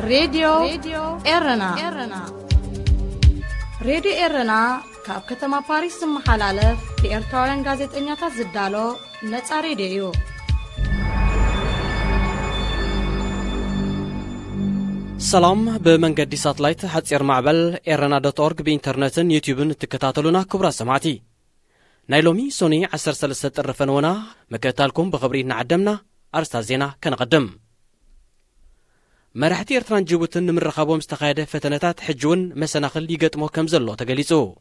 راديو إرنا راديو إرنا كاب كتما باريس محلالف بإرتوان غازت إنياتا زدالو نتسا راديو سلام بمنقدي ساتلايت حتصير معبل إرنا.org بإنترنتن يوتيوبن تكتاتلونا كبرى سمعتي نايلومي سوني 13 الرفنونا مكتالكم بخبرين عدمنا أرستا زينا كنقدم مرحتي إرتران جيبوتن من رخابهم استخايدة فتنتات حجون مسناخل يقتمو كمزلو تقليسو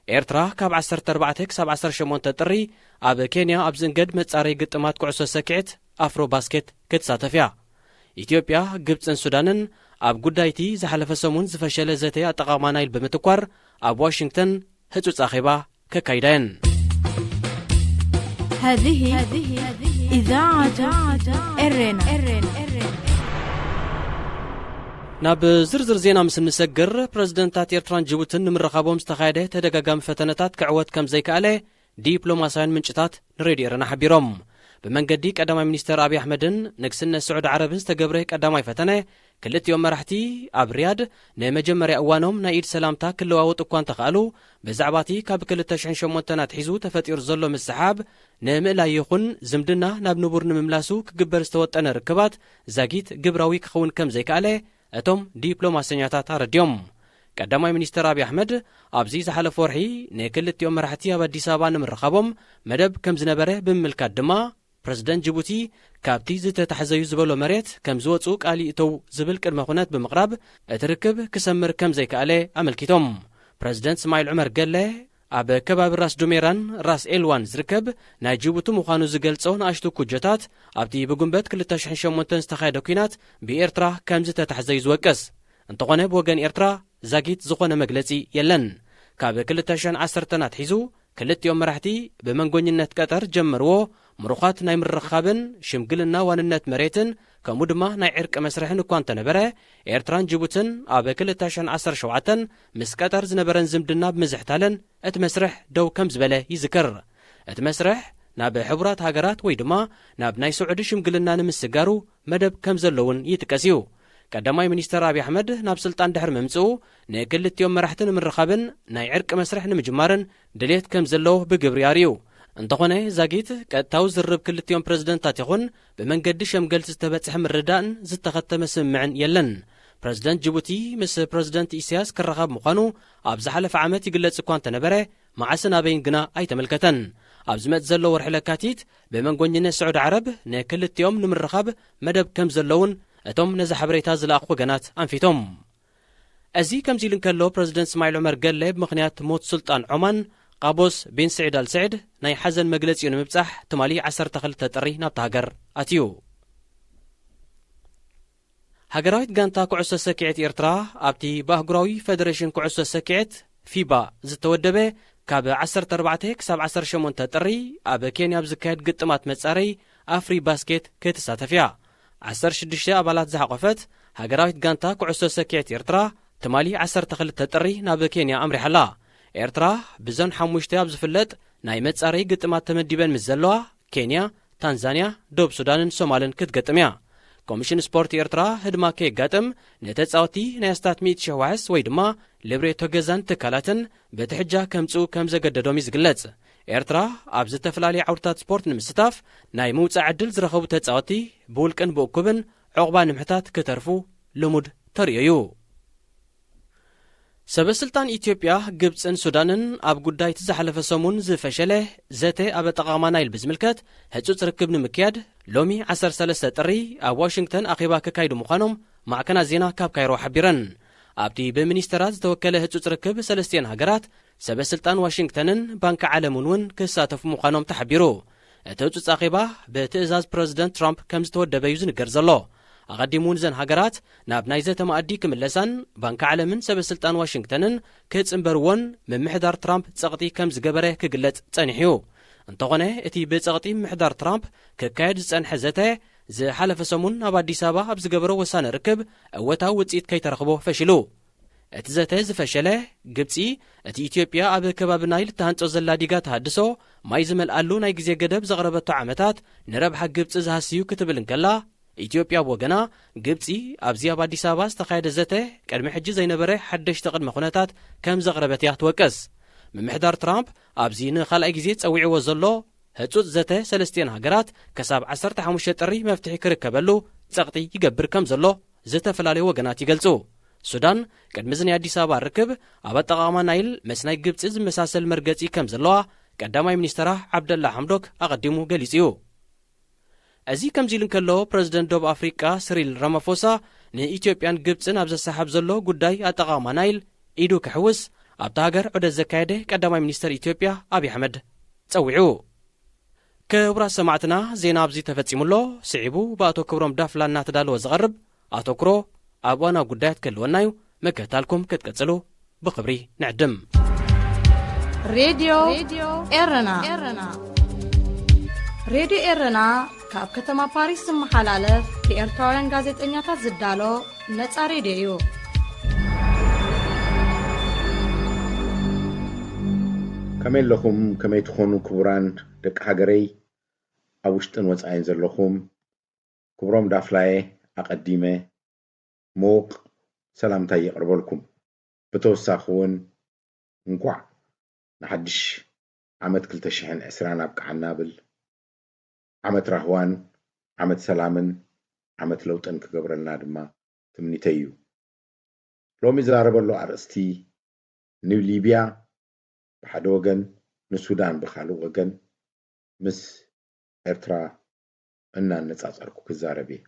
إرترا كاب 14 شمون تطري أب كينيا أبزنقد متصاري قتمات كعسو سكعت أفرو باسكت كتساتفيا إثيوبيا قبطن سودانن أب قدايتي زحلف سمون زفشل زيتي أتقامانايل بمتكوار أب واشنطن هتو صاحبا ككايدين هذه إذاعة إرنا ناب زرزر زينا مسن نسجر برزيدنتات إرتران جيبوتن من رخابهم استخايدة تدقاقام فتنتات كعوات كم زي كالي ديبلوماسيان منشطات نريد إرنا حبيرهم بمنقدي قدامي منيستر أبي أحمدن نقسنا السعود عربين استقبره قدامي فتنة كلت يوم مرحتي أبرياد نمجمري أوانهم نايد سلامتا كلو أوت أكوان تخالو بزعباتي كاب كل تشحن شمونتنا تحيزو تفتير ظلو من السحاب نمئلا يخون زمدنا ناب نبور نمملاسو كقبر استوات أنا ركبات زاقيت قبراوي كخون كم زي كالي أتوم ديبلوماسيات رديوم قدامي منيستر أبي أحمد أبزي زحل فورحي نكلت يوم مرحتي أبدي سابان من رخابهم مدب كم زنبره بملكات دما برزيدنت جيبوتي كابتي زت تحزيو زبلو مريت كم زوتسوق علي تو زبل كرمخونات بمقرب اتركب كسمر كم زي كالي عملكيتهم برزيدنت اسماعيل عمر قال له أب كباب راس دوميران راس إلوان زركب نايجيبوتو مخانو زقلصون أشتو كوجتات أبتي بقنبت كل تشحن شمونتن استخايدو كينات بإرترا كم زت تحزيو زوكس انتقونه بوغن إرترا زاقيت زقونه مقلتي يلن كاب كل تشحن 10 تنات حيزو كلت يوم مرحتي بمنقونينات قطر جمرو مروخات ناي مرخابن شمقلنا واننات مريتن كمودما ناي عرق مسرحن اكوان تنبره إرتران جيبوتن أبا كل تاشن 10 شوعتن مس قطر زنبرن زمدنا بمزحتالن اتمسرح دو كم زبله يذكر اتمسرح ناب حبرات هاجرات ويدما ناب ناي سعودي شمقلنا نمسقارو مدب كم زلون يتكاسيو قدامي منيستر أبي أحمد ناب سلطان دحر ممصو نكلت يوم مرحتن من رخابن ناي عرق مسرح نمجمارن دليت كم زلوه بقبرياريو انتقونه زاقيت كتاو زرب كلت يوم برزيدنتات يخون بمنقد شمقل تستبتح من ردان زتختم سمعن يلن برزيدنت جيبوتي مس برزيدنت إسياس كالرخاب مخانو أبز حلف عامت يقلت سكوان تنبره مع سنابين قنا أي تملكتن أبزمت زلو ورحلة كاتيت بمنقونينا السعود عرب نكلت يوم نمر رخاب مدب كم زلون أتوم نزح بريتاز الأخوة قنات أنفيتهم أزي كم زيلن كالو برزيدنت اسماعيل عمر قال لي بمخنيات موت سلطان عمان قابوس بين سعيد السعد ناي حزن مجلس ينمبصح تمالي 10 تخل تطري نابت هاجر أتيو هاجرايت غانتا كعسو سكيعت إرترا أبتي باهجراوي فيدريشن كعسو سكيعت فيبا زتودبه كاب 14 شمون تطري أب كينيا بزكايت قطمات متصاري أفري باسكت كتساتفيا 16 أبالات زحقفت هاجرايت غانتا كعسو سكيعت إرترا تمالي 10 تخل تطري ناب كينيا أمري حلا إرترا بزن حموشتي أبزفلت ناي متصاري قطمات تمديبن مزلوا كينيا تنزانيا دوب سودان سومالن كتقطميا كوميشن سبورت إرترا هدما كي قطم نتتصاوتي ناستات 100 شواعس ويدما لبريتو غزان تكالاتن بتحجا كمصو كمزه قددوم يزغلص إرترا أبز تفلالي عورتات سبورت نمستاف ناي موص عدل زرخبو تتصاوتي بولقن بوكبن عقبا نمحتات كترفو لمود ترييو سبسلطان إثيوبيا قبطن سودانن أب قداي تزحلف سمون زفشله زته أب تقامانا يلبزملكت هتسوت ركبن مكياد لومي 13 تري أب واشنطن أخيبا كايدو مخانم مع كنا زينا كاب كايرو حبيرن أبتي بمنيسترات توكله هتسوت ركب 3 هاجرات سبسلطان واشنطنن بانك عالمون كساتف مخانم تحبيرو هتسوت أخيبا بتأزاز بريزيدنت ترامب كمز تودبا يزنقر زلو أقدمون زن هاجرات ناب نايزة مأدي كملسان بانك عالمن سبسلطان واشنطنن كتسنبرون من محدار ترامب تسقطي كمز قبره كقلت تنحيو انتغنه اتي بتسقطي محدار ترامب ككايد تنح زته زي حلف سمون أبادي سابا أبز قبره وسان ركب أوتا وتسيت كي ترخبوه فشلو اتزته زفشله قبتي اتي إثيوبيا أب كباب نايل تهانتو زلاديقات هادسو ما يزمل قالو ناي قزي قدب زغربتو عامتات نربح قبت زهاسيو كتبلن كلا ኢትዮጵያ ወገና ግብፂ ኣብዚ ኣብ ኣዲስ ኣበባ ዝተኻየደ ዘተ ቅድሚ ሕጂ ዘይነበረ ሓደሽቲ ቅድመ ኩነታት ከም ዘቕረበት እያ ትወቀስ ምምሕዳር ትራምፕ ኣብዚ ንኻልኣይ ግዜ ፀዊዕዎ ዘሎ ህፁፅ ዘተ ሰለስቲአን ሃገራት ክሳብ 15 ጥሪ መፍትሒ ክርከበሉ ጸቕጢ ይገብር ከም ዘሎ ዝተፈላለዩ ወገናት ይገልጹ ሱዳን ቅድሚ እዚ ናይ ኣዲስ ኣበባ ርክብ ኣብ ኣጠቓቕማ ናይል ምስ ናይ ግብፂ ዝመሳሰል መርገፂ ከም ዘለዋ ቀዳማይ ሚኒስትራ ዓብደላ ሓምዶክ ኣቐዲሙ ገሊጹ እዩ እዚ ከምዚ ኢሉ እንከሎ ፕረዚደንት ደቡብ ኣፍሪቃ ሲሪል ራማፎሳ ንኢትዮጵያን ግብፅን ኣብ ዘሰሓብ ዘሎ ጉዳይ ኣጠቓቕማ ናይል ኢዱ ክሕውስ ኣብቲ ሃገር ዑደት ዘካየደ ቀዳማይ ሚኒስትር ኢትዮጵያ ኣብዪ ኣሕመድ ጸዊዑ ክቡራት ሰማዕትና ዜና ኣብዚ ተፈጺሙሎ ስዒቡ ብኣቶ ክብሮም ዳፍላ እናተዳለወ ዝቐርብ ኣተኩሮ ኣብ ዋና ጉዳያት ከልወና እዩ መከታልኩም ክትቀጽሉ ብኽብሪ ንዕድም ሬድዮ ኤረና ሬድዮ ኤረና ካብ ከተማ ፓሪስ ዝመሓላለፍ ብኤርትራውያን ጋዜጠኛታት ዝዳሎ ነጻ ሬድዮ እዩ ከመይ ኣለኹም ከመይ ትኾኑ ክቡራን ደቂ ሃገረይ ኣብ ውሽጥን ወፃኢን ዘለኹም ክብሮም ዳፍላየ ኣቐዲመ ሞቕ ሰላምታ የቕርበልኩም ብተወሳኺ እውን እንኳዕ ንሓድሽ ዓመት 2020 ኣብቅዓና ብል ዓመት ራህዋን ዓመት ሰላምን ዓመት ለውጥን ክገብረልና ድማ ትምኒተይ እዩ ሎሚ ዝዛረበሉ ኣርእስቲ ንሊብያ ብሓደ ወገን ንሱዳን ብኻልእ ወገን ምስ ኤርትራ እናነጻጸርኩ ክዛረብ እየ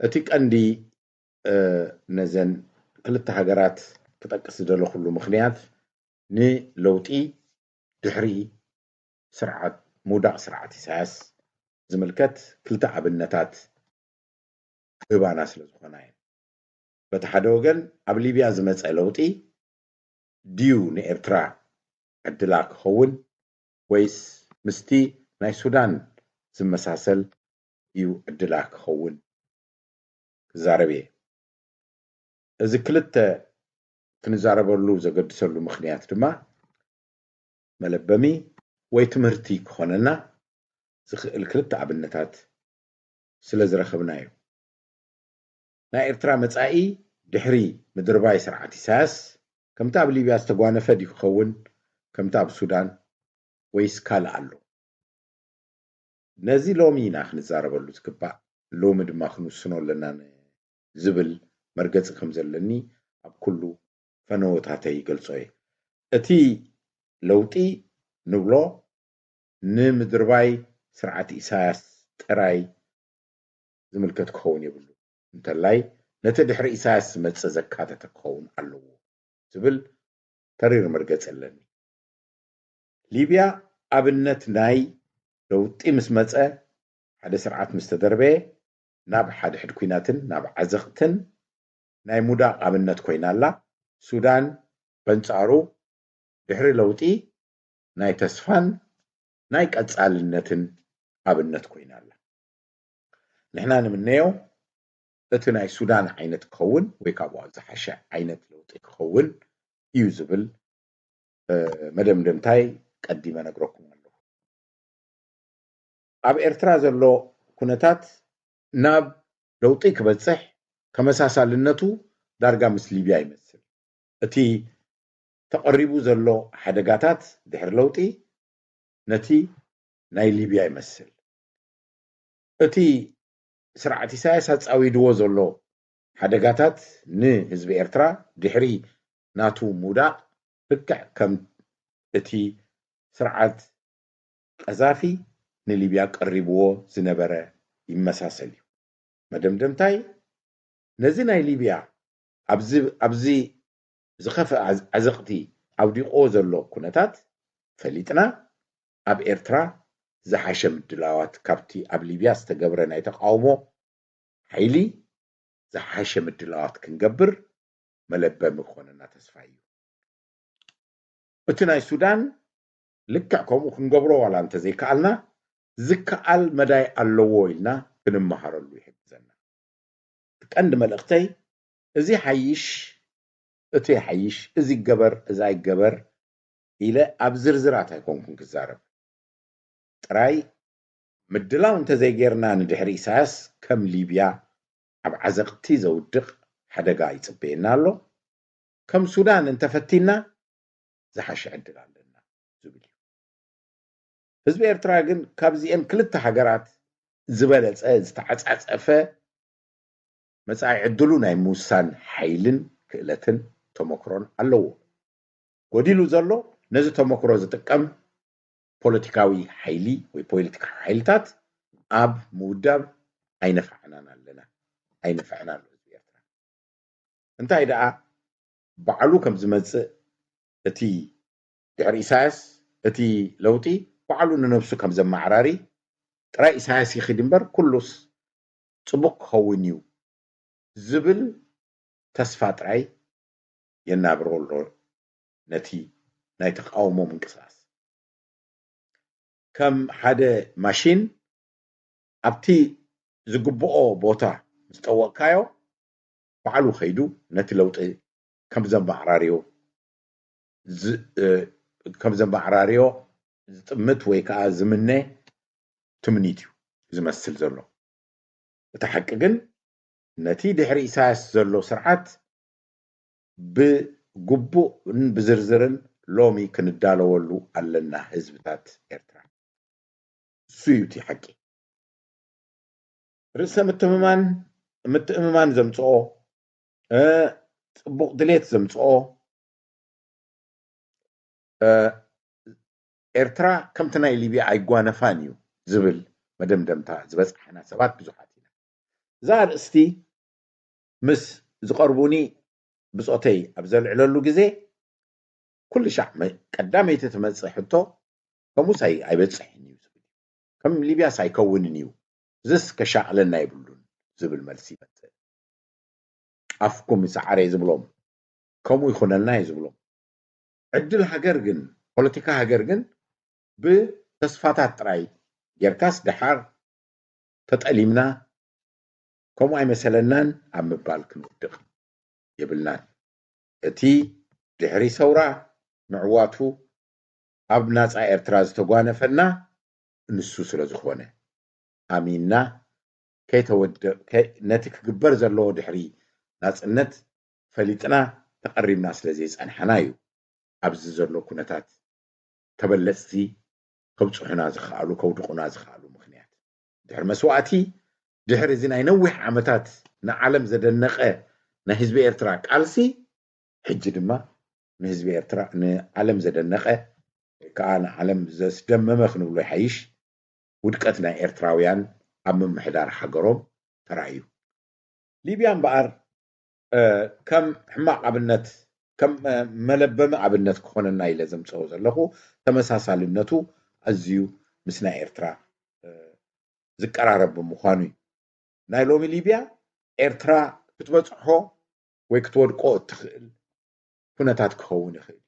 እቲ ቀንዲ ነዘን ክልተ ሃገራት ክጠቅስ ዝደለኹሉ ምኽንያት ንለውጢ ድሕሪ ስርዓት ሙዳቕ ስርዓት ኢሳያስ ዝምልከት ክልተ ኣብነታት ህባና ስለ ዝኾና እየን በቲ ሓደ ወገን ኣብ ሊብያ ዝመፀ ለውጢ ድዩ ንኤርትራ ዕድላ ክኸውን ወይስ ምስቲ ናይ ሱዳን ዝመሳሰል እዩ ዕድላ ክኸውን ክዛረብ እየ እዚ ክልተ ክንዛረበሉ ዘገድሰሉ ምኽንያት ድማ መለበሚ ወይ ትምህርቲ ክኾነና ዝኽእል ክልተ ኣብነታት ስለ ዝረኸብና እዩ ናይ ኤርትራ መጻኢ ድሕሪ ምድርባይ ስርዓት ኢሳያስ ከምታ ኣብ ሊብያ ዝተጓነፈ ድዩ ክኸውን ከምታ ኣብ ሱዳን ወይስ ካልእ ኣሎ ነዚ ሎሚ ኢና ክንዛረበሉ ዝግባእ ሎሚ ድማ ክንውስኖ ኣለና ዝብል መርገፂ ከም ዘለኒ ኣብ ኩሉ ፈነወታተይ ይገልጾ እየ እቲ ለውጢ ንብሎ ንምድርባይ ስርዓት ኢሳያስ ጥራይ ዝምልከት ክኸውን የብሉ እንተላይ ነቲ ድሕሪ ኢሳያስ ዝመፅእ ዘካተተ ክኸውን ኣለዎ ዝብል ተሪር መርገፂ ኣለኒ ሊብያ ኣብነት ናይ ለውጢ ምስ መፀ ሓደ ስርዓት ምስ ተደርበየ ናብ ሓደ ሕድ ኩናትን ናብ ዓዘቕትን ናይ ሙዳቕ ኣብነት ኮይና ኣላ ሱዳን በንጻሩ ድሕሪ ለውጢ ናይ ተስፋን ናይ ቀጻልነትን ኣብነት ኮይና ኣላ ንሕና ንምነዮ እቲ ናይ ሱዳን ዓይነት ክኸውን ወይ ካብኡ ዝሓሸ ዓይነት ለውጢ ክኸውን እዩ ዝብል መደምደምታይ ቀዲመ ነግረኩም ኣለኹ ኣብ ኤርትራ ዘሎ ኩነታት ናብ ለውጢ ክበፅሕ ከመሳሳልነቱ ዳርጋ ምስ ሊብያ ይመስል እቲ ተቐሪቡ ዘሎ ሓደጋታት ድሕሪ ለውጢ ነቲ ናይ ሊብያ ይመስል እቲ ስርዓት ኢሳያስ ኣፃዊድዎ ዘሎ ሓደጋታት ንህዝቢ ኤርትራ ድሕሪ ናቱ ሙዳቕ ልክዕ ከም እቲ ስርዓት ቀዛፊ ንሊብያ ቀሪብዎ ዝነበረ ይመሳሰል እዩ መደምደምታይ ነዚ ናይ ሊብያ ኣብዚ ዝኸፍአ ዓዘቕቲ ኣውዲቆ ዘሎ ኩነታት ፈሊጥና ኣብ ኤርትራ ዝሓሸ ምድላዋት ካብቲ ኣብ ሊብያ ዝተገብረ ናይ ተቃውሞ ሓይሊ ዝሓሸ ምድላዋት ክንገብር መለበሚ ክኾነና ተስፋ እዩ እቲ ናይ ሱዳን ልክዕ ከምኡ ክንገብሮ ዋላ እንተዘይከኣልና ዝከኣል መዳይ ኣለዎ ኢልና ክንመሃረሉ ይሕግዘና ቀንዲ መልእኽተይ እዚ ሓይሽ እቲ ሓይሽ እዚ ገበር እዚ ኣይገበር ኢለ ኣብ ዝርዝራት ኣይኮንኩን ክዛረብ ጥራይ ምድላው እንተዘይጌርና ንድሕሪ ኢሳያስ ከም ሊብያ ኣብ ዓዘቕቲ ዘውድቕ ሓደጋ ይጽበየና ኣሎ ከም ሱዳን እንተፈቲና ዝሓሸ ዕድል ኣለና ዝብል እዩ ህዝቢ ኤርትራ ግን ካብዚአን ክልተ ሃገራት ዝበለጸ ዝተዓጻጸፈ መጻኢ ዕድሉ ናይ ምውሳን ሓይልን ክእለትን ተመክሮን ኣለዎ ጎዲሉ ዘሎ ነዚ ተመክሮ ዝጥቀም ፖለቲካዊ ሓይሊ ወይ ፖለቲካዊ ሓይልታት ኣብ ምውዳብ ኣይነፋዕናን ኣለና ኣይነፋዕናን ህዝቢ ኤርትራ እንታይ ደኣ ባዕሉ ከም ዝመጽእ እቲ ድሕሪ ኢሳያስ እቲ ለውጢ ባዕሉ ንነፍሱ ከም ዘማዕራሪ ጥራይ ኢሳያስ ይኽድ እምበር ኩሉስ ጽቡቕ ክኸውን እዩ ዝብል ተስፋ ጥራይ የናብረሎ ነቲ ናይ ተቃውሞ ምንቅስቃስ ከም ሓደ ማሽን ኣብቲ ዝግብኦ ቦታ ዝጠወቅካዮ ባዕሉ ኸይዱ ነቲ ለውጢ ከም ዘማዕራርዮ ዝጥምት ወይ ከዓ ዝምነ ትምኒት እዩ ዝመስል ዘሎ እቲ ሓቂ ግን ነቲ ድሕሪ ኢሳያስ ዘሎ ስርዓት ብግቡእን ብዝርዝርን ሎሚ ክንዳለወሉ ኣለና ህዝብታት ኤርትራ እሱ እዩ እቲ ሓቂ ርእሰ ምትእምማን ዘምጽኦ ጽቡቕ ድሌት ዘምጽኦ ኤርትራ ከምቲ ናይ ሊብያ ኣይጓነፋን እዩ ዝብል መደምደምታ ዝበጽሐና ሰባት ብዙሓት ኢና እዛ ርእስቲ ምስ ዝቐርቡኒ ብጾተይ ኣብ ዘልዕለሉ ግዜ ኩሉ ሻዕ ቀዳመይቲ ትመጽእ ሕቶ ከምኡስ ኣይበጽሕን እዩ ዝብል ከም ሊብያስ ኣይከውንን እዩ ዝስ ከሻዕለና ይብሉን ዝብል መልሲ ይመጽእ ኣፍኩም ይሰዓረ ዝብሎም ከምኡ ይኹነልና ይዝብሎም ዕድል ሃገር ግን ፖለቲካ ሃገር ግን ብተስፋታት ጥራይ ጌርካስ ድሓር ተጠሊምና ከምኡ ኣይመሰለናን ኣብ ምባል ክንውድቕ የብልናን እቲ ድሕሪ ሰውራ ምዕዋቱ ኣብ ናፃ ኤርትራ ዝተጓነፈና ንሱ ስለ ዝኾነ ኣሚንና ነቲ ክግበር ዘለዎ ድሕሪ ናፅነት ፈሊጥና ተቐሪብና ስለዘይጸንሐና እዩ ኣብዚ ዘሎ ኩነታት ተበለፅቲ ከብፅሑና ዝኽኣሉ ከውድቑና ዝኽኣሉ ምክንያት ድሕሪ መስዋእቲ ድሕሪ እዚ ናይ ነዊሕ ዓመታት ንዓለም ዘደነቐ ናይ ህዝቢ ኤርትራ ቃልሲ ሕጂ ድማ ንህዝቢ ኤርትራ ንዓለም ዘደነቐ ከዓ ንዓለም ዘስደመመ ክንብሎ ይሓይሽ ውድቀት ናይ ኤርትራውያን ኣብ ምምሕዳር ሃገሮም ተራእዩ ሊብያ እምበኣር ከም ሕማቕ ኣብነት ከም መለበመ ኣብነት ክኾነና ኢለ ዘምጽኦ ዘለኹ ተመሳሳልነቱ ኣዝዩ ምስ ናይ ኤርትራ ዝቀራረብ ብምዃኑ እዩ ናይ ሎሚ ሊብያ ኤርትራ ክትበጽሖ ወይ ክትወድቆ እትኽእል ኩነታት ክኸውን ይኽእል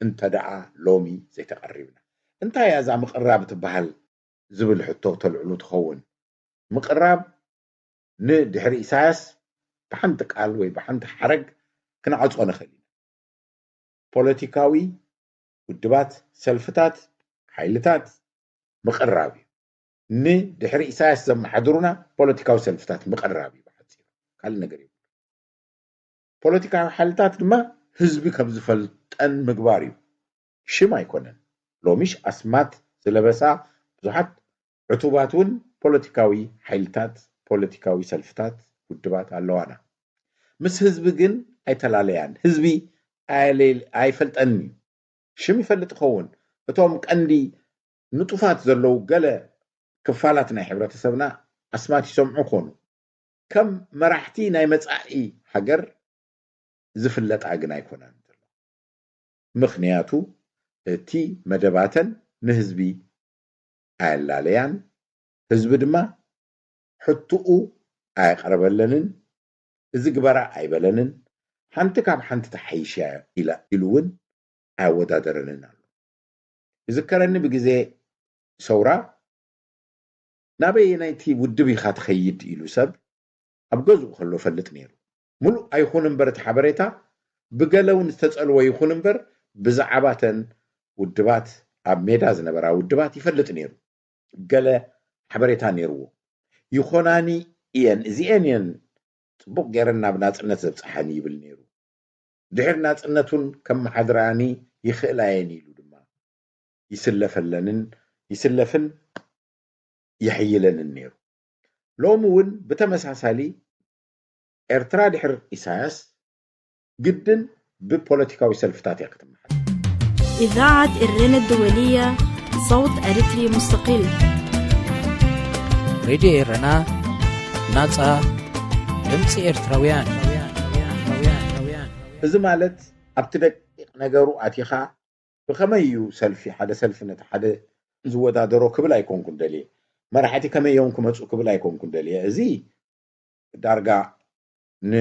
እንተደኣ ሎሚ ዘይተቐሪብና እንታይ እያ እዛ ምቕራብ ትበሃል ዝብል ሕቶ ተልዕሉ ትኸውን ምቕራብ ንድሕሪ ኢሳያስ ብሓንቲ ቃል ወይ ብሓንቲ ሓረግ ክንዓጽኦ ንኽእል ኢና ፖለቲካዊ ውድባት ሰልፍታት ሓይልታት ምቕራብ እዩ ንድሕሪ ኢሳያስ ዘመሓድሩና ፖለቲካዊ ሰልፍታት ምቕራብ እዩ ብሓፂሩ ካልእ ነገር እዩ ፖለቲካዊ ሓይልታት ድማ ህዝቢ ከም ዝፈልጠን ምግባር እዩ ሽም ኣይኮነን ሎሚሽ ኣስማት ዝለበሳ ብዙሓት ዕቱባት እውን ፖለቲካዊ ሓይልታት ፖለቲካዊ ሰልፍታት ውድባት ኣለዋና ምስ ህዝቢ ግን ኣይተላለያን ህዝቢ ኣይፈልጠን እዩ ሽም ይፈልጥ ይኸውን እቶም ቀንዲ ንጡፋት ዘለው ገለ ክፋላት ናይ ሕብረተሰብና ኣስማት ይሰምዑ ኮኑ ከም መራሕቲ ናይ መጻኢ ሃገር ዝፍለጣ ግን ኣይኮነን ምክንያቱ እቲ መደባተን ንህዝቢ ኣየላለያን ህዝቢ ድማ ሕቱኡ ኣይቀርበለንን እዚ ግበራ ኣይበለንን ሓንቲ ካብ ሓንቲ ተሓይሽ ኢሉ እውን ኣይወዳደረንን ኣሎ ይዝከረኒ ብግዜ ሰውራ ናበይ ናይቲ ውድብ ኢኻ ትኸይድ ኢሉ ሰብ ኣብ ገዝኡ ከሎ ፈልጥ ነይሩ ሙሉእ ኣይኹን እምበር እቲ ሓበሬታ ብገለውን ዝተጸልዎ ይኹን እምበር ብዛዕባተን ውድባት ኣብ ሜዳ ዝነበራ ውድባት ይፈልጥ ነይሩ ገለ حبريتا نيرو يخوناني إيان زيانيان بوق جيرنا بناصرነት زبصحاني يبل نيرو ድሕር ናጽነቱን ከም ሓድራኒ ይኽእላየን ኢሉ ድማ ይስለፍን ይሕይለንን ነይሩ ሎሚ እውን ብተመሳሳሊ ኤርትራ ድሕር ኢሳያስ ግድን ببوليتيكاዊ ሰልፍታት يختمها إذاعة إرنا الدولية صوت أريتري مستقل راديو إرنا ناصا دمص إرتراويان እዚ ማለት ኣብቲ ደቂቕ ነገሩ ኣቲኻ ብኸመዩ ሰልፊ ሓደ ሰልፍነት ሓደ ዝወዳደሮ ክብል ኣይኮንኩን ደልየ መራሕቲ ከመዮም ክመፁ ክብል ኣይኮንኩን ደልየ እዚ ዳርጋ ን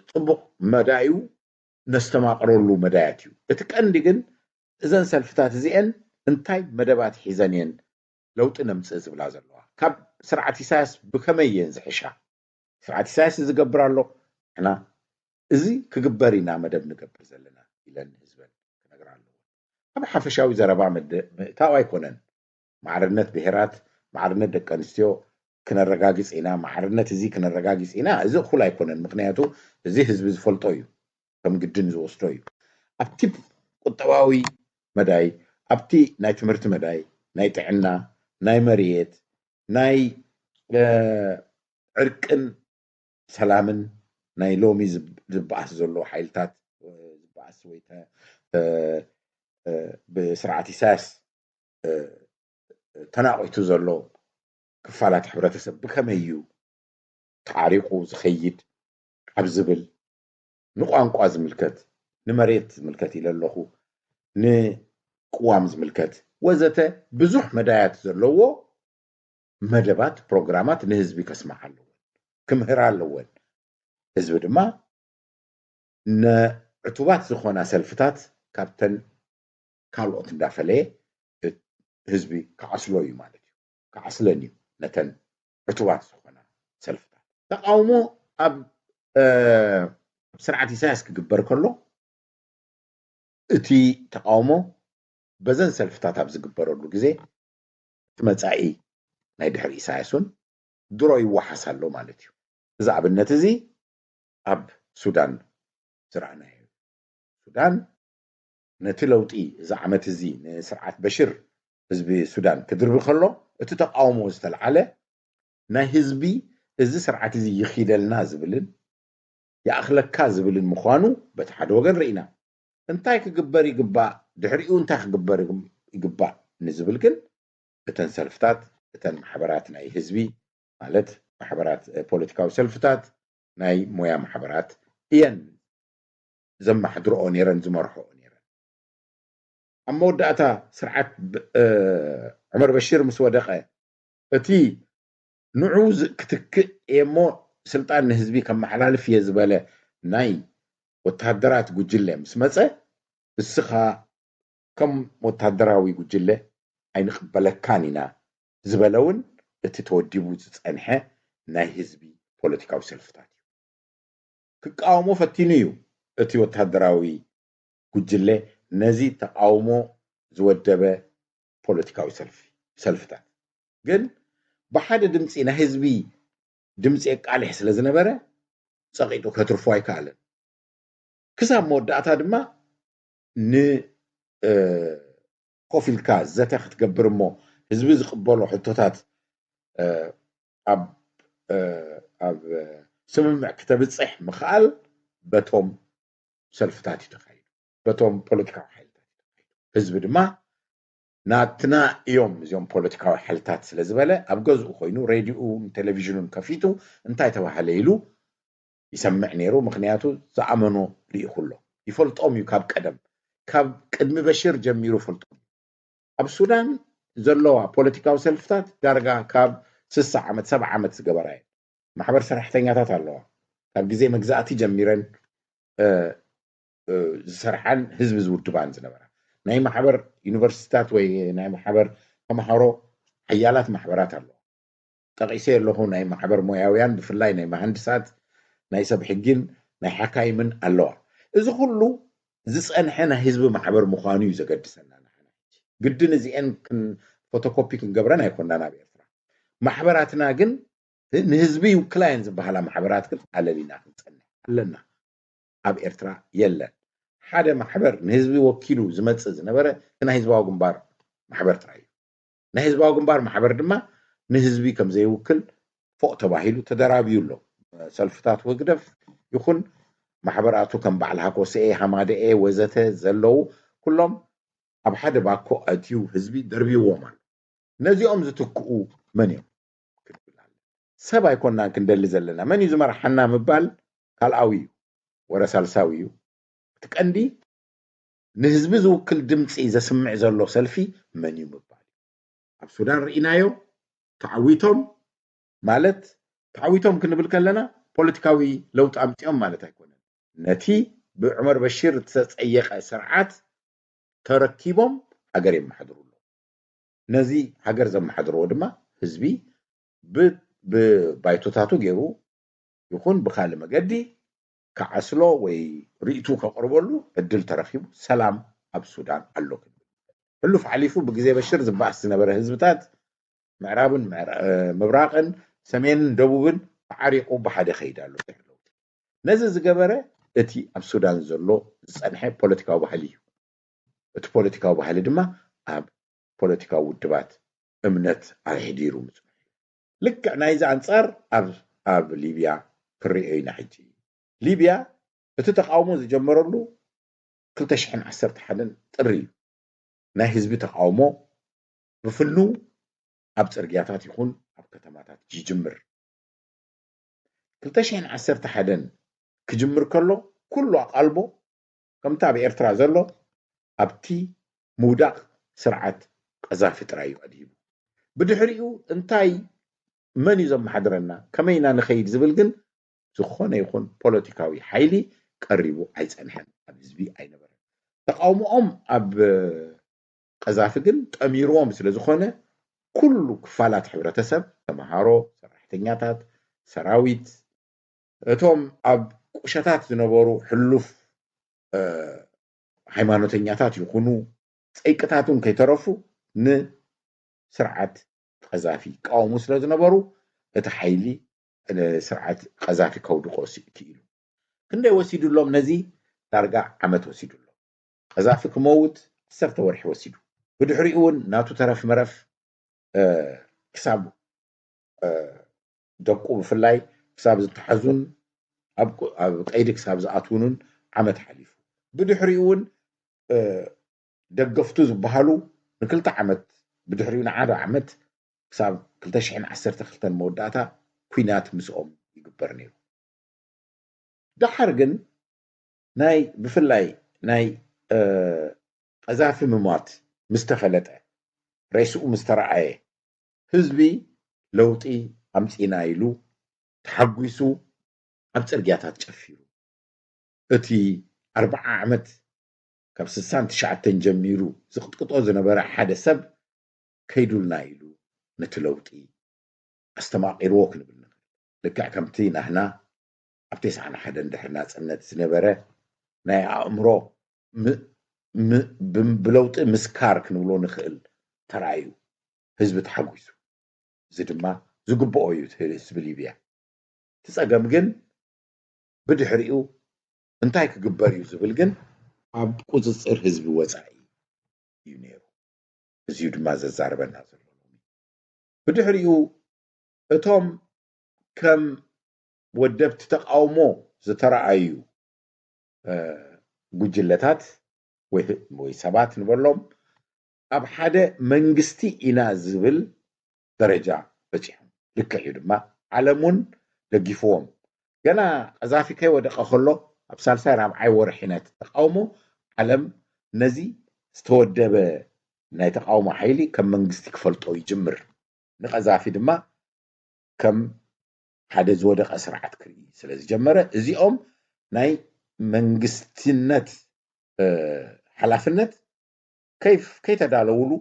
ጽቡቕ መዳዩ ነስተማቕረሉ መዳያት እዩ እቲ ቀንዲ ግን እዘን ሰልፍታት እዚአን እንታይ መደባት ሒዘን እየን ለውጢ ነምፅእ ዝብላ ዘለዋ ካብ ስርዓት ኢሳያስ ብከመየን ዝሕሻ ስርዓት ኢሳያስ ዝገብር ኣሎ ሕና እዚ ክግበር ኢና መደብ ንገብር ዘለና ኢለን ህዝበን ክነግር ኣለዎ ኣብ ሓፈሻዊ ዘረባ ምእታው ኣይኮነን ማዕርነት ብሄራት ማዕርነት ደቂ ኣንስትዮ ክነረጋግፅ ኢና ማዕርነት እዚ ክነረጋግፅ ኢና እዚ እኹል ኣይኮነን ምክንያቱ እዚ ህዝቢ ዝፈልጦ እዩ ከም ግድን ዝወስዶ እዩ ኣብቲ ቁጠባዊ መዳይ ኣብቲ ናይ ትምህርቲ መዳይ ናይ ጥዕና ናይ መሪየት ናይ ዕርቅን ሰላምን ናይ ሎሚ ዝበኣስ ዘሎ ሓይልታት ዝበኣስ ወይተ ብስርዓት ኢሳያስ ተናቂቱ ዘሎ ክፋላት ሕብረተሰብ ብከመዩ ተዓሪቁ ዝኸይድ ኣብ ዝብል ንቋንቋ ዝምልከት ንመሬት ዝምልከት ኢለ ኣለኹ ንቅዋም ዝምልከት ወዘተ ብዙሕ መዳያት ዘለዎ መደባት ፕሮግራማት ንህዝቢ ከስማዕ ኣለዎ ክምህር ኣለዎን ህዝቢ ድማ ንዕቱባት ዝኾና ሰልፍታት ካብተን ካልኦት እንዳፈለየ ህዝቢ ከዓስሎ እዩ ማለት እዩ ከዓስለን እዩ ነተን ዕቱባት ዝኾና ሰልፍታት ተቃውሞ ኣብ ስርዓት ኢሳያስ ክግበር ከሎ እቲ ተቃውሞ በዘን ሰልፍታት ኣብ ዝግበረሉ ግዜ ትመጻኢ ናይ ድሕሪ ኢሳያስን ድሮ ይወሓስ ኣሎ ማለት እዩ እዚ ኣብነት እዚ ኣብ ሱዳን ዝረኣናዮ ሱዳን ነቲ ለውጢ እዚ ዓመት እዚ ንስርዓት በሽር ህዝቢ ሱዳን ክድርቢ ከሎ እቲ ተቃውሞ ዝተልዓለ ናይ ህዝቢ እዚ ስርዓት እዚ ይኺደልና ዝብልን ያእኽለካ ዝብልን ምዃኑ በቲ ሓደ ወገን ርኢና እንታይ ክግበር ይግባእ ድሕሪኡ እንታይ ክግበር ይግባእ ንዝብል ግን እተን ሰልፍታት እተን ማሕበራት ናይ ህዝቢ ማለት ማሕበራት ፖለቲካዊ ሰልፍታት ናይ ሞያ ማሕበራት እየን ዘመሓድርኦ ነይረን ዝመርሕኦ ነይረን ኣብ መወዳእታ ስርዓት ዑመር በሽር ምስ ወደቐ እቲ ንዑ ክትክእ እሞ ስልጣን ንህዝቢ ከመሓላልፍ እየ ዝበለ ናይ ወታደራት ጉጅለ ምስ መፀ እስኻ ከም ወታደራዊ ጉጅለ ኣይንቕበለካን ኢና ዝበለውን እቲ ተወዲቡ ዝፀንሐ ናይ ህዝቢ ፖለቲካዊ ሰልፍታት እዩ ክቃወሞ ፈቲኑ እዩ እቲ ወታደራዊ ጉጅለ ነዚ ተቃውሞ ዝወደበ ፖለቲካዊ ሰልፍታት ግን ብሓደ ድምፂ ናይ ህዝቢ ድምፂ የቃልሕ ስለ ዝነበረ ፀቂጡ ከትርፎ ኣይከኣለን ክሳብ መወዳእታ ድማ ኮፍ ኢልካ ዘተ ክትገብር እሞ ህዝቢ ዝቕበሎ ሕቶታት ኣብ ስምምዕ ክተብፅሕ ምኽኣል በቶም ሰልፍታት ይተኻይዱ በቶም ፖለቲካዊ ሓይልታት ይተኻይዱ ህዝቢ ድማ ናትና እዮም እዚኦም ፖለቲካዊ ሓይልታት ስለ ዝበለ ኣብ ገዝኡ ኮይኑ ሬድዮን ቴሌቪዥንን ከፊቱ እንታይ ተባሃለ ኢሉ ይሰምዕ ነይሩ ምክንያቱ ዝኣመኖ ርኢ ኩሎ ይፈልጦም እዩ ካብ ቀደም ካብ ቅድሚ በሽር ጀሚሩ ፈልጦም ኣብ ሱዳን ዘለዋ ፖለቲካዊ ሰልፍታት ዳርጋ ካብ 60 ዓመት 70 ዓመት ዝገበራ እየን ማሕበር ሰራሕተኛታት ኣለዋ ካብ ግዜ መግዛእቲ ጀሚረን ዝሰርሓን ህዝቢ ዝውድባን ዝነበራ ናይ ማሕበር ዩኒቨርሲቲታት ወይ ናይ ማሕበር ተምሃሮ ሓያላት ማሕበራት ኣለዋ ጠቂሰ ኣለኹ ናይ ማሕበር ሞያውያን ብፍላይ ናይ መሃንድሳት ናይ ሰብ ሕጊን ናይ ሓካይምን ኣለዋ እዚ ኩሉ ዝፀንሐ ናይ ህዝቢ ማሕበር ምዃኑ እዩ ዘገድሰና قدنا زين كن فوتوكوبي كنقبرنا يكوننا بإرترا محبراتنا جن نهزبي وكلاينز بحالا محبرات كن على لينا كنصنع لنا أب إرترا يلا حدا محبر نهزبي وكيلو زمتص زنبره كنا حزباو جنبار محبر ترايو نهزباو جنبار محبر دما نهزبي كم زي وكل فوق تباهيلو تدرابيو له سلفتات وقدف يكون محبراتو كم بعلها كوسئ حماده اي وزته زلو كلهم اب حدا باكو اتيو حزبي دربيو مان نزيهم زتكو منيو سبا يكوننا كندل زلنا من يزمر حنا مبال قالعوي ورا سالساويو تقندي نهزبي زوكل دمص اذا سمع زلو سلفي من يمبال اب سودان رئينايو تعويتهم مالت تعويتهم كنبل كلنا بوليتيكاوي لوط امتيهم مالت ايكونن نتي بعمر بشير تصيق سرعات تركيبهم هاجر يمحضروا له نزي هاجر زم محضروا دما حزبي ببايتوتاتو غيرو يكون بخال مقدي كعسلو وي ريتو كقربولو ادل ترخيبو سلام اب سودان الله كله فعليفو بغزي بشير زباس نبره حزبتات معرابن مبراقن سمين دبوبن عريقو بحد خيدالو نزي زغبره اتي اب سودان زلو صنحه بوليتيكاو بحاليو ات بوليتيكاو بحالي دما اب بوليتيكاو ودبات امنت عليديرو لك نايز انصار اب ليبيا كريينا حجي ليبيا اتتقاومو زجمرلو 2011 ጥሪ ናይ ህዝቢ ተቃውሞ ብፍሉ ኣብ ጽርግያታት ይኹን ኣብ ከተማታት ይጅምር 2011 ክጅምር ከሎ ኩሉ አቃልቦ ከምታ በኤርትራ ዘሎ ኣብቲ ሙዳቅ ስርዓት ቀዛፊ ጥራዩ ኣዲቡ ብድሕሪኡ እንታይ መን ይዘም ሓድረና ከመይና ንኸይድ ዝብል ግን ዝኾነ ይኹን ፖለቲካዊ ሓይሊ ቀሪቡ ኣይጸንሐን ኣብ ህዝቢ ኣይነበረን ተቃውሞኦም ኣብ ቀዛፊ ግን ጠሚሮም ስለ ዝኾነ ኩሉ ክፋላት ሕብረተሰብ ተማሃሮ ሰራሕተኛታት ሰራዊት እቶም ኣብ ቁሸታት ዝነበሩ ሕሉፍ ሃይማኖተኛታት ይኹኑ ፀይቅታቱን ከይተረፉ ንስርዓት ቀዛፊ ቃውሙ ስለ ዝነበሩ እቲ ሓይሊ ስርዓት ቀዛፊ ከውድቆ ሲኢሉ ክንደይ ወሲዱሎም ነዚ ዳርጋ ዓመት ወሲዱሎም ቀዛፊ ክመውት 10 ወርሒ ወሲዱ ብድሕሪኡ እውን ናቱ ተረፍ መረፍ ክሳብ ደቁ ብፍላይ ክሳብ ዝተሓዙን ኣብ ቀይዲ ክሳብ ዝኣትውኑን ዓመት ሓሊፉ ብድሕሪኡ እውን ደገፍቱ ዝበሃሉ ንክልተ ዓመት ብድሕሪኡ ንዓደ ዓመት ክሳብ 2012 መወዳእታ ኩናት ምስኦም ይግበር ነይሩ ድሓር ግን ናይ ብፍላይ ናይ ቀዛፊ ምሟት ምስተፈለጠ ሬስኡ ምስተረኣየ ህዝቢ ለውጢ ኣምፂና ኢሉ ተሓጒሱ ኣብ ጽርግያታት ጨፊሩ እቲ 40 ዓመት ካብ 69 ጀሚሩ ዝቅጥቅጦ ዝነበረ ሓደ ሰብ ከይዱልና ኢሉ ነቲ ለውጢ ኣስተማቂርዎ ክንብል ንኽእል ልክዕ ከምቲ ናህና ኣብ 91 ድሕሪ ናጽነት ዝነበረ ናይ ኣእምሮ ብለውጢ ምስካር ክንብሎ ንኽእል ተራእዩ ህዝቢ ተሓጒሱ እዚ ድማ ዝግብኦ እዩ ህዝቢ ሊብያ ትጸገም ግን ብድሕሪኡ እንታይ ክግበር እዩ ዝብል ግን ኣብ ቁፅፅር ህዝቢ ወፃኢ እዩ ነይሩ እዚዩ ድማ ዘዛርበና ዘሎ ብድሕሪኡ እቶም ከም ወደብቲ ተቃውሞ ዝተረኣዩ ጉጅለታት ወይ ሰባት ንበሎም ኣብ ሓደ መንግስቲ ኢና ዝብል ደረጃ በፂሖም ልክዕ ድማ ዓለሙን ደጊፍዎም ገና ቀዛፊ ከይወደቀ ከሎ ኣብ ሳልሳይ ራብዓይ ወርሒነት ተቃውሞ ዓለም ነዚ ዝተወደበ ናይ ተቃውሞ ሓይሊ ከም መንግስቲ ክፈልጦ ይጅምር ንቀዛፊ ድማ ከም ሓደ ዝወደቀ ስርዓት ክርኢ ስለ ዝጀመረ እዚኦም ናይ መንግስትነት ሓላፍነት ከይተዳለውሉ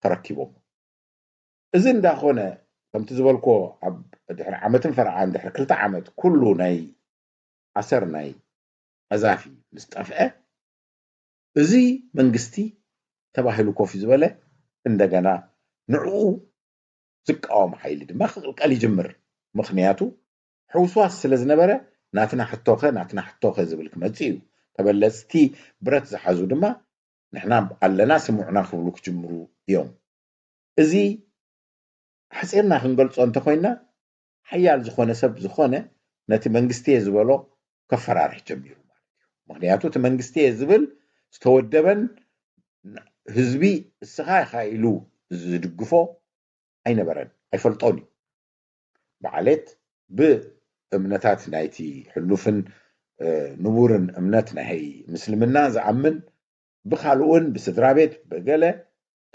ተረኪቦም እዚ እንዳኾነ ከምቲ ዝበልኮ ኣብ ድሕሪ ዓመትን ፈርዓን ድሕሪ 2 ዓመት ኩሉ ናይ ኣሰር ናይ ቀዛፊ ምስ ጠፍአ እዚ መንግስቲ تباهلو كوفي زبالة عندنا نعو زقاوم حيل دما قال يجمر مخنياتو حوسواس سلازنبره ناتنا حطوخه زبلك مصيو تبلستي برت زحازو دما نحنا علنا سمعنا خبلو كجمرو يوم ازي حسيرنا خنقلصو انت خوينا حيال زخونه سب زخونه نتي منغستي زبلو كفرارح جميرو مخنياتو تمنغستي زبل استودبن ህዝቢ እስኻ ኻይሉ ዝድግፎ ኣይነበረን ኣይፈልጦኒ በዓለት ብእምነታት ናይቲ ሕሉፍን ንቡርን እምነት ናይ ምስልምና ዝኣምን ብኻልኡን ብስድራቤት በገለ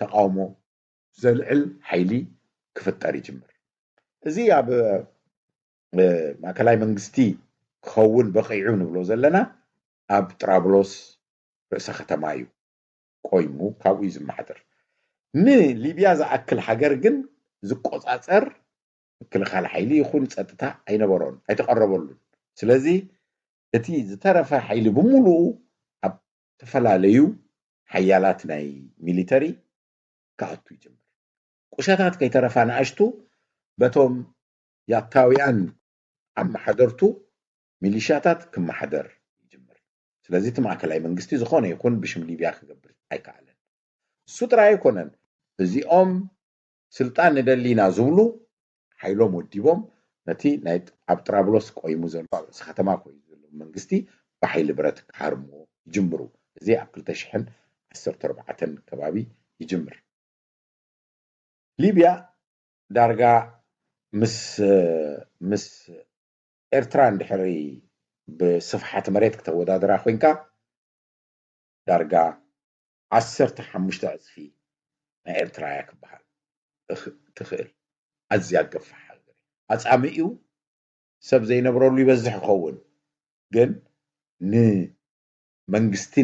ተቃውሞ ዘልዕል ሓይሊ ክፍጠር ይጅምር እዚ ኣብ ማእከላይ መንግስቲ ክኸውን በቂዑ ንብሎ ዘለና ኣብ ጥራብሎስ ርእሰ ከተማ እዩ ቆይሙ ካብኡ ዝመሓደር ንሊብያ ዝኣክል ሃገር ግን ዝቆፃፀር ክልኻል ሓይሊ ይኹን ፀጥታ ኣይነበሮን ኣይተቀረበሉን ስለዚ እቲ ዝተረፈ ሓይሊ ብምሉኡ ኣብ ተፈላለዩ ሓያላት ናይ ሚሊተሪ ካኣቱ ይጅምር ቁሸታት ከይተረፋ ንኣሽቱ በቶም ያታውያን ኣመሓደርቱ ሚሊሻታት ክመሓደር ይጅምር ስለዚ እቲ ማእከላይ መንግስቲ ዝኾነ ይኹን ብሽም ሊብያ ክገብር ኣይከኣለን እሱ ጥራይ ኣይኮነን እዚኦም ስልጣን ንደሊና ዝብሉ ሓይሎም ወዲቦም ነቲ ናይ ኣብ ጥራብሎስ ቆይሙ ዘሎ ከተማ ኮይኑ ዘሎ መንግስቲ ብሓይሊ ብረት ክሓርሞ ይጅምሩ እዚ ኣብ 2014 ከባቢ ይጅምር ሊብያ ዳርጋ ምስ ኤርትራ እንድሕሪ ብስፍሓት መሬት ክተወዳደራ ኮይንካ ዳርጋ 15 ዕፅፊ ናይ ኤርትራ ክበሃል ትኽእል ኣዝያ ገፋሕ ሃገር ኣጻሚኡ ሰብ ዘይነብረሉ ይበዝሕ ይኸውን ግን ንመንግስቲ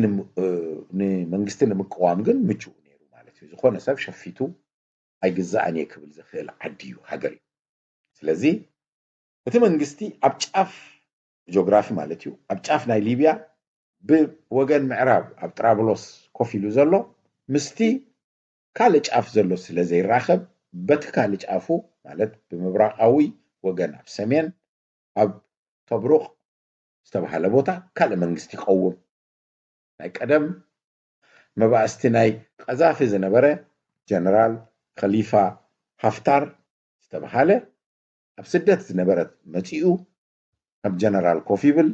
ንምቅዋም ግን ምቹው ነይሩ ማለት እዩ ዝኾነ ሰብ ሸፊቱ ኣይግዛእን ክብል ዝኽእል ዓዲ እዩ ሃገር እዩ ስለዚ እቲ መንግስቲ ኣብ ጫፍ ጂኦግራፊ ማለት እዩ ኣብ ጫፍ ናይ ሊብያ ብወገን ምዕራብ ኣብ ጥራብሎስ ኮፍ ኢሉ ዘሎ ምስቲ ካልእ ጫፍ ዘሎ ስለ ዘይራኸብ በቲ ካልእ ጫፉ ማለት ብምብራቃዊ ወገን ኣብ ሰሜን ኣብ ተብሩቅ ዝተባሃለ ቦታ ካልእ መንግስቲ ይቀውም ናይ ቀደም መባእስቲ ናይ ቀዛፊ ዝነበረ ጀነራል ኸሊፋ ሃፍታር ዝተባሃለ ኣብ ስደት ዝነበረት መፂኡ ኣብ ጀነራል ኮፍ ይብል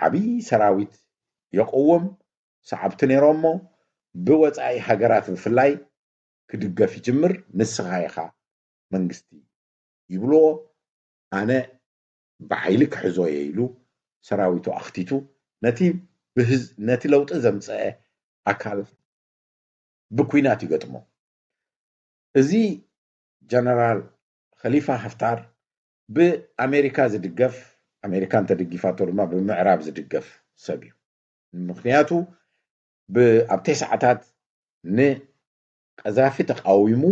ዓብይ ሰራዊት يقوم صعبت نيرومو بوصاي هاجرات بفلاي كدغف يجمر نسخايخا منغستي يبلو انا بحيلك حزو ييلو سراويتو اختيتو نتي لوط زمصه اكال بكوينات يغطمو ازي جنرال خليفه حفتار بامريكا زدغف امريكان تدغيفاتو ما بمعراب زدغف سبيو ምክንያቱ ኣብ ተሰዓታት ንቀዛፊ ተቃዊሙ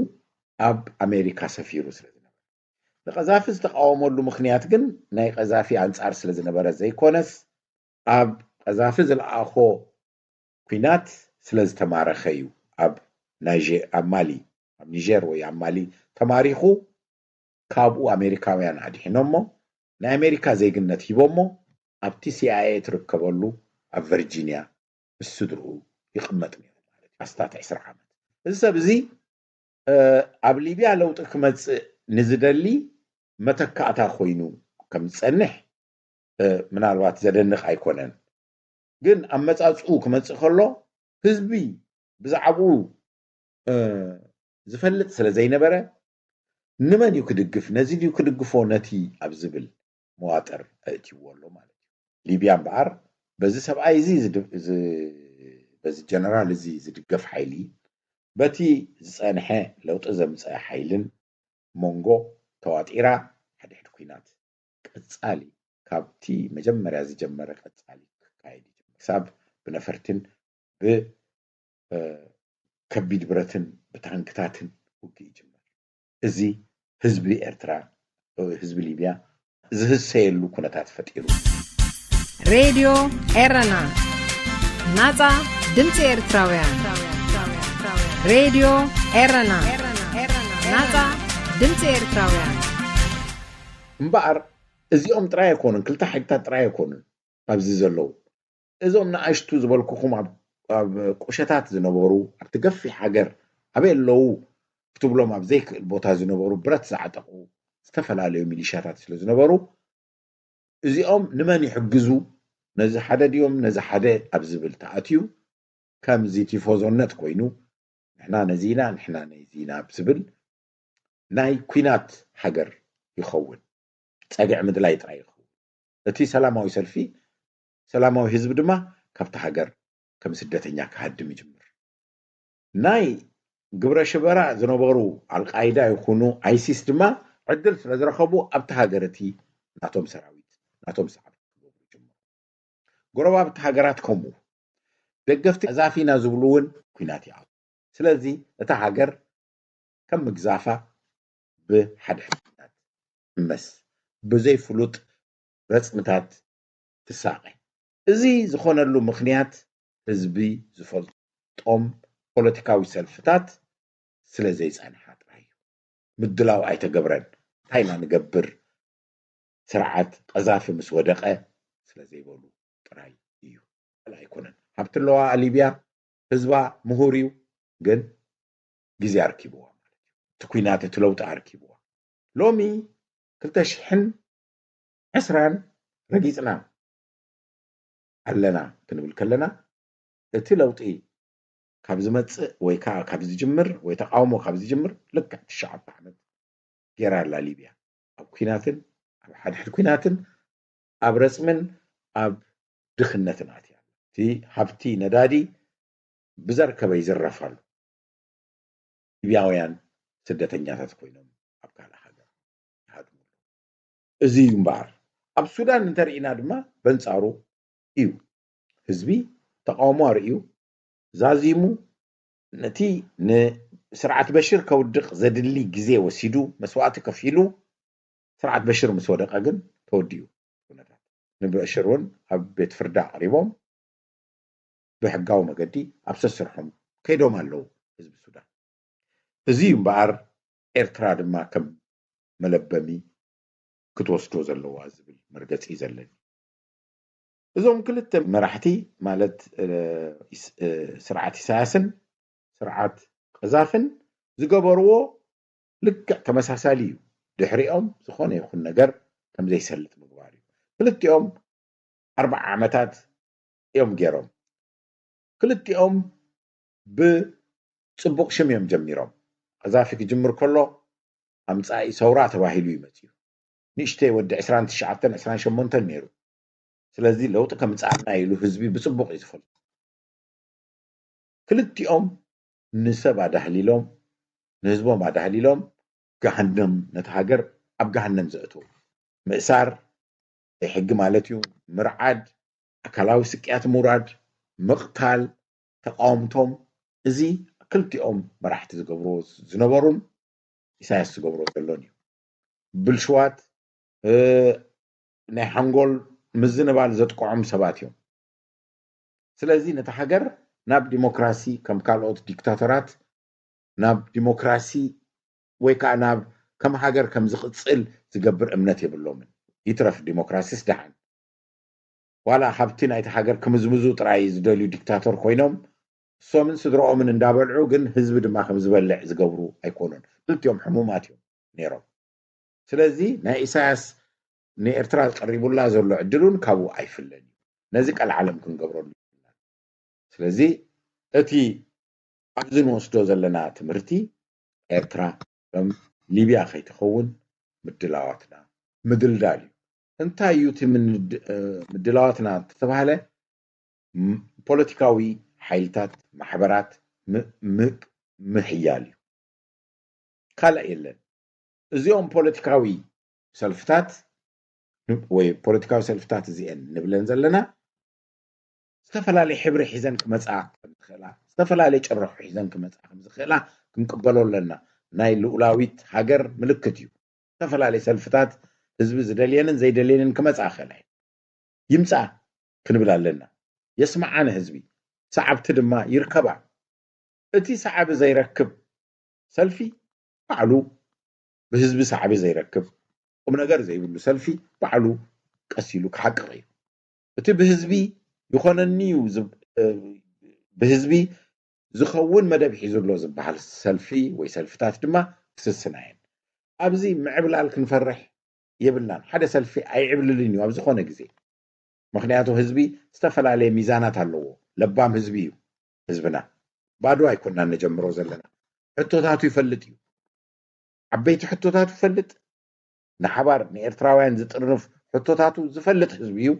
ኣብ ኣሜሪካ ሰፊሩ ስለዝነበረ ንቀዛፊ ዝተቃወመሉ ምክንያት ግን ናይ ቀዛፊ አንጻር ስለዝነበረ ዘይኮነስ ኣብ ቀዛፊ ዝለኣኾ ኩናት ስለዝተማረኸ እዩ ኣብ ማሊ ኣብ ኒጀር ወይ ኣብ ማሊ ተማሪኹ ካብኡ ኣሜሪካውያን ኣድሒኖሞ ናይ ኣሜሪካ ዘይግነት ሂቦሞ ኣብቲ CIA ትርከበሉ ኣብ ቨርጂኒያ السدرو يقمط نيرو ማለት አስታት 10 ዓመት እዚ ሰብ እዚ ኣብ ሊብያ ለውጥ ክመጽእ ንዝደሊ መተካእታ ኮይኑ ከም ጸንሕ ምናልባት ዘደንቕ ኣይኮነን ግን ኣመጻጽኡ ክመጽእ ከሎ ህዝቢ ብዛዕባኡ ዝፈልጥ ስለ ዘይነበረ ንመን እዩ ክድግፍ ነዚ እዩ ክድግፎ ነቲ ኣብ ዝብል መዋጠር እትይወሎ ማለት ሊብያ እምበር በዚ ሰብኣይ እዚ በዚ ጀነራል እዚ ዝድገፍ ሓይሊ በቲ ዝጸንሐ ለውጥ ዘምጽእ ሓይልን ሞንጎ ተዋጢራ ሓድሕድ ኩናት ቀጻሊ ካብቲ መጀመርያ ዝጀመረ ቀጻሊ ካይዲ ክሳብ ብነፈርትን ከቢድ ብረትን ብታንክታትን ውግእ ይጅመር እዚ ህዝቢ ኤርትራ ህዝቢ ሊብያ ዝህሰየሉ ኩነታት ፈጢሩ ሬድዮ ኤረና ናጻ ድምፂ ኤርትራውያን راديو إيرنا ناتا دمت إيرتراويان እምበኣር እዚኦም ጥራይ ኣይኮኑን ክልተ ሓይልታት ጥራይ ኣይኮኑን ኣብዚ ዘለዉ እዞም ንኣሽቱ ዝበልኩኹም ኣብ ቁሸታት ዝነበሩ ኣብቲ ገፊሕ ሃገር ኣበይ ኣለዉ ክትብሎም ኣብ ዘይክእል ቦታ ዝነበሩ ብረት ዝዓጠቑ ዝተፈላለዩ ሚሊሻታት ስለ ዝነበሩ እዚኦም ንመን ይሕግዙ ነዚ ሓደ ድዮም ነዚ ሓደ ኣብ ዝብል ተኣትዩ ከምዚ ቲፎዞነት ኮይኑ ንሕና ነዚና ንሕና ነዚና ብዝብል ናይ ኩናት ሃገር ይኸውን ፀግዕ ምድላይ ጥራይ ይኸውን እቲ ሰላማዊ ሰልፊ ሰላማዊ ህዝቢ ድማ ካብቲ ሃገር ከም ስደተኛ ክሃድም ይጅምር ናይ ግብረ ሽበራ ዝነበሩ አልቃይዳ ይኹኑ አይሲስ ድማ ዕድል ስለ ዝረኸቡ ኣብቲ ሃገር እቲ ናቶም ሰራዊት ናቶም ሰዓብ ክገብሩ ይጅምሩ ጎረባብቲ ሃገራት ከምኡ ደገፍቲ ኣዛፊና ዝብሉውን ኩናት ይኣቱ ስለዚ እታ ሃገር ከም ምግዛፋ ብሓደ ሕታት መስ ብዘይፍሉጥ ረፅምታት ትሳቀ እዚ ዝኾነሉ ምኽንያት ህዝቢ ዝፈልጦም ፖለቲካዊ ሰልፍታት ስለ ዘይጸንሐ ጥራይ ምድላው ኣይተገብረን ታይና ንገብር ስርዓት ቀዛፊ ምስ ወደቀ ስለ ዘይበሉ ጥራይ እዩ ኣይኮነን ሃብትለዋ ሊብያ ህዝባ ምሁር እዩ ግን ግዜ ኣርኪብዋ ማለት እዩ እቲ ኩናት እቲ ለውጢ ኣርኪብዋ ሎሚ 2020 ረጊፅና ኣለና ክንብል ከለና እቲ ለውጢ ካብ ዝመጽእ ወይ ካብ ዝጅምር ወይ ተቃውሞ ካብ ዝጅምር ልክዕ 9 ዓመት ገይራ ኣላ ሊብያ ኣብ ኩናትን ኣብ ሓድሕድ ኩናትን ኣብ ረፅምን ኣብ ድኽነትን ኣትያ እቲ ሃብቲ ነዳዲ ብዘርከበ ይዝረፋሉ ሊብያውያን ስደተኛታት ኮይኖም ኣብ ካልእ ሃገር ይሃድሙ እዚ እዩ እምበኣር ኣብ ሱዳን እንተርኢና ድማ በንጻሩ እዩ ህዝቢ ተቃውሞ ኣርእዩ ዛዚሙ ነቲ ንስርዓት በሽር ከውድቕ ዘድሊ ግዜ ወሲዱ መስዋዕቲ ከፊሉ ስርዓት በሽር ምስ ወደቀ ግን ተወዲኡ ኩነታት ንበሽር እውን ኣብ ቤት ፍርዳ ቀሪቦም ብሕጋዊ መገዲ ኣብ ሰስርሖም ከይዶም ኣለዉ ህዝቢ ሱዳን እዚ እምበኣር ኤርትራ ድማ ከም መለበሚ ክትወስዶ ዘለዋ ዝብል መርገፂ ዘለኒ እዞም ክልተ መራሕቲ ማለት ስርዓት ኢሳያስን ስርዓት ቀዛፍን ዝገበርዎ ልክዕ ተመሳሳሊ እዩ ድሕሪኦም ዝኾነ ይኹን ነገር ከም ዘይሰልጥ ምግባር እዩ ክልቲኦም 40 ዓመታት እዮም ገይሮም ክልቲኦም ብፅቡቅ ሽም እዮም ጀሚሮም ቀዛፊ ክጅምር ከሎ ኣምፃኢ ሰውራ ተባሂሉ ይመፅዩ ንእሽተይ ወዲ 29 28 ነይሩ ስለዚ ለውጥ ከምፃዕና ኢሉ ህዝቢ ብፅቡቅ እዩ ዝፈልጥ ክልቲኦም ንሰብ ኣዳህሊሎም ንህዝቦም ኣዳህሊሎም ገሃነም ነቲ ሃገር ኣብ ገሃነም ዘእትዉ ምእሳር ሕጊ ማለት እዩ ምርዓድ ኣካላዊ ስቅያት ምውራድ ምቕታል ተቃውምቶም እዚ ክልቲኦም መራሕቲ ዝገብሮ ዝነበሩን ኢሳያስ ዝገብሮ ዘሎን እዩ ብልሽዋት ናይ ሓንጎል ምዝንባል ዘጥቅዖም ሰባት እዮም ስለዚ ነቲ ሃገር ናብ ዲሞክራሲ ከም ካልኦት ዲክታተራት ናብ ዲሞክራሲ ወይ ከዓ ናብ ከም ሃገር ከም ዝቕፅል ዝገብር እምነት የብሎምን ይትረፍ ዲሞክራሲስ ደሓን ዋላ ሃብቲ ናይቲ ሃገር ክምዝምዙ ጥራይ ዝደልዩ ዲክታተር ኮይኖም ሶምን ስድሮኦምን እንዳበልዑ ግን ህዝቢ ድማ ከም ዝበልዕ ዝገብሩ ኣይኮኑን ክልቲኦም ሕሙማት እዮም ነይሮም ስለዚ ናይ ኢሳያስ ንኤርትራ ቀሪቡላ ዘሎ ዕድሉን ካብኡ ኣይፍለን ነዚ ቃል ዓለም ክንገብረሉ ስለዚ እቲ ኣብዚ ንወስዶ ዘለና ትምህርቲ ኤርትራ ከም ሊብያ ከይትኸውን ምድላዋትና ምድልዳል እዩ እንታይ እዩ እቲ ምድላዋትና ተባሃለ ፖለቲካዊ ሓይልታት ማሕበራት ምሕያል እዩ ካልእ የለን እዚኦም ፖለቲካዊ ሰልፍታት ወይ ፖለቲካዊ ሰልፍታት እዚአን ንብለን ዘለና ዝተፈላለዩ ሕብሪ ሒዘን ክመጻ ከም ዝኽእላ ዝተፈላለዩ ጭርሑ ሒዘን ክመጻ ከም ዝኽእላ ክንቅበሎ ኣለና ናይ ልኡላዊት ሃገር ምልክት እዩ ዝተፈላለዩ ሰልፍታት ህዝቢ ዝደልየንን ዘይደልየንን ክመጻ ክእላ ይምጻ ክንብል ኣለና የስማዓነ ህዝቢ ሰዓብቲ ድማ ይርከባ أتي صعب زي ركب سلفي بعلو بحزب صعب زي ركب ومن غير زي بلو سلفي بعلو قسيلو كحق غير أتي بحزبي يخونني بحزبي زخون مدب حيزلو زبحال سلفي وي سلفتات دما كسسناين أبزي معبلال كنفرح يبلنا حدا سلفي أي عبللينيو أبزي خونه غزي مخنياتو حزبي استفل عليه ميزانات اللو لبام حزبيو حزبنا بعدو هيكوننا نجمرو زلنا حتوتاتو يفلطيو عبيت حتوتاتو يفلط نحبار نيرتراوያን زطرف حتوتاتو زفلط حزبيو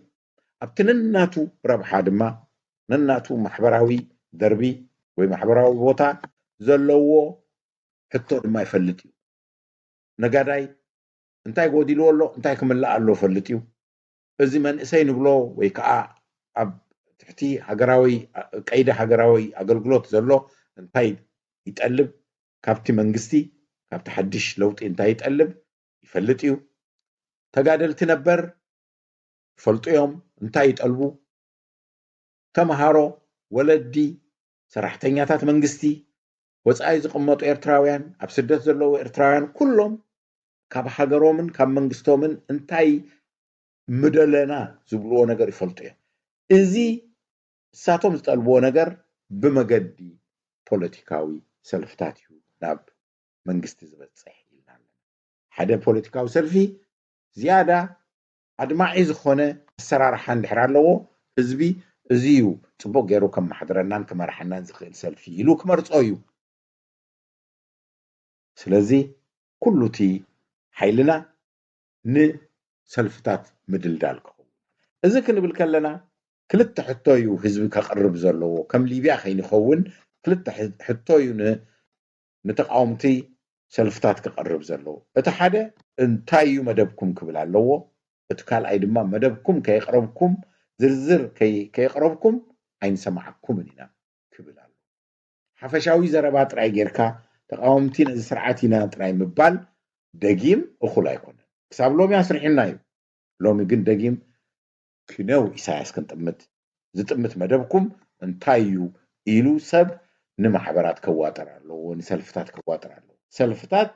ابتنناتو ربحا دما نناتو محبراوي دربي ወይ ማሕበራዊ ቦታ ዘለዎ ሕቶ ድማ ይፈልጥዩ ነጋዳይ እንታይ ጎዲልዎ ኣሎ እንታይ ክምላእ ኣሎ ፈልጥዩ እዚ መንእሰይ ንብሎ ወይ ከዓ ኣብ ትሕቲ ሃገራዊ ቀይዲ ሃገራዊ ኣገልግሎት ዘሎ እንታይ ይጠልብ ካብቲ መንግስቲ ካብቲ ሓድሽ ለውጢ እንታይ ይጠልብ ይፈልጥዩ ተጋደልቲ ነበር ፈልጥዮም እንታይ ይጠልቡ ተማሃሮ ወለዲ ሰራሕተኛታት መንግስቲ ወጻኢ ዝቕመጡ ኤርትራውያን ኣብ ስደት ዘለዉ ኤርትራውያን ኩሎም ካብ ሃገሮምን ካብ መንግስቶምን እንታይ ምደለና ዝብልዎ ነገር ይፈልጡ እዮም እዚ እሳቶም ዝጠልብዎ ነገር ብመገዲ ፖለቲካዊ ሰልፍታት እዩ ናብ መንግስቲ ዝበፅሕ ኢልና ሓደ ፖለቲካዊ ሰልፊ ዝያዳ ኣድማዒ ዝኾነ ኣሰራርሓ እንድሕር ኣለዎ ህዝቢ እዚዩ ጽቡቅ ገይሩ ከም ማሕደረናን ከመርሐናን ዝኽእል ሰልፊ ኢሉ ክመርጾ እዩ ስለዚ ኩሉቲ ሓይልና ንሰልፍታት ምድልዳል ክኸውን እዚ ክንብል ከለና ክልተ ሕቶ እዩ ህዝቢ ከቅርብ ዘለዎ ከም ሊብያ ከይንኸውን ክልተ ሕቶ እዩ ንተቃውምቲ ሰልፍታት ከቅርብ ዘለዎ እቲ ሓደ እንታይ እዩ መደብኩም ክብል ኣለዎ እቲ ካልኣይ ድማ መደብኩም ከይቅረብኩም ዝርዝር ከይቅረብኩም ኣይንሰማዓኩም ኢና ክብል ኣሎ ሓፈሻዊ ዘረባ ጥራይ ጌርካ ተቃውምቲ ነዚ ስርዓት ኢና ጥራይ ምባል ደጊም እኹል ኣይኮነን ክሳብ ሎሚ ኣስርሒና እዩ ሎሚ ግን ደጊም ክነው ኢሳያስ ክንጥምት ዝጥምት መደብኩም እንታይ እዩ ኢሉ ሰብ ንማሕበራት ከዋጠር ኣለዎ ንሰልፍታት ከዋጠር ኣለዎ ሰልፍታት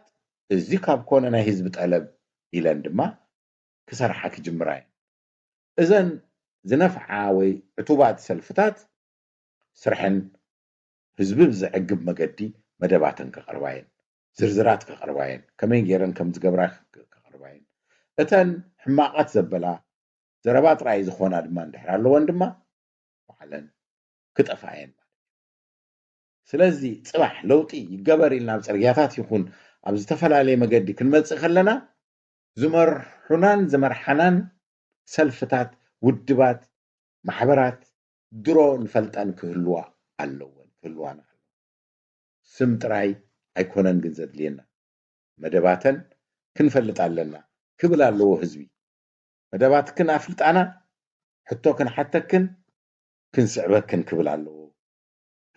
እዚ ካብ ኮነ ናይ ህዝቢ ጠለብ ኢለን ድማ ክሰርሓ ክጅምራ እየን እዘን ዝነፍዓ ወይ ዕቱባት ሰልፍታት ስርሕን ህዝቢ ብዝዕግብ መገዲ መደባትን ከቅርባየን ዝርዝራት ከቅርባየን ከመይ ገይረን ከም ዝገብራ ከቅርባየን እተን ሕማቃት ዘበላ ዘረባ ጥራይ ዝኾና ድማ እንድሕር ኣለወን ድማ ባዕለን ክጠፋየን ማለት ስለዚ ጽባሕ ለውጢ ይገበር ኢልና ኣብ ፅርግያታት ይኹን ኣብ ዝተፈላለየ መገዲ ክንመጽእ ከለና ዝመርሑናን ዝመርሓናን ሰልፍታት ውድባት ማሕበራት ድሮ ንፈልጠን ክህልዋ ኣለወን ክህልዋና ኣለወን ስም ጥራይ ኣይኮነን ግን ዘድልየና መደባተን ክንፈልጥ ኣለና ክብል ኣለዎ ህዝቢ መደባት ክናፍልጣና ሕቶ ክንሓተክን ክንስዕበክን ክብል ኣለዎ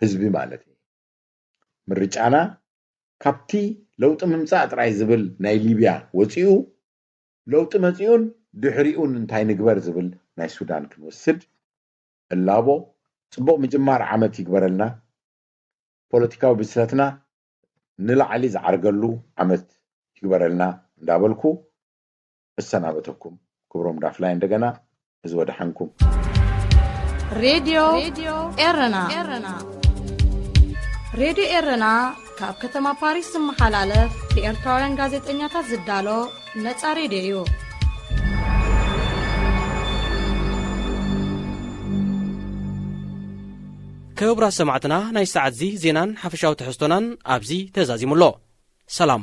ህዝቢ ማለት እዩ ምርጫና ካብቲ ለውጢ ምምፃእ ጥራይ ዝብል ናይ ሊብያ ወፂኡ ለውጢ መፂኡን ድሕሪኡን እንታይ ንግበር ዝብል ናይ ሱዳን ክንወስድ እላቦ ጽቡቅ ምጅማር ዓመት ይግበረልና ፖለቲካዊ ብስለትና ንላዕሊ ዝዓርገሉ ዓመት ይግበረልና እንዳበልኩ እሰናበተኩም ክብሮም ዳፍላይ እንደገና እዚ ወደሓንኩም ሬድዮ ኤረና ሬድዮ ኤረና ካብ ከተማ ፓሪስ ዝመሓላለፍ ብኤርትራውያን ጋዜጠኛታት ዝዳሎ ነፃ ሬድዮ እዩ ክቡራት ሰማዕትና ናይ ሰዓት ዚ ዜናን ሓፈሻዊ ትሕዝቶናን ኣብዚ ተዛዚሙሎ ሰላም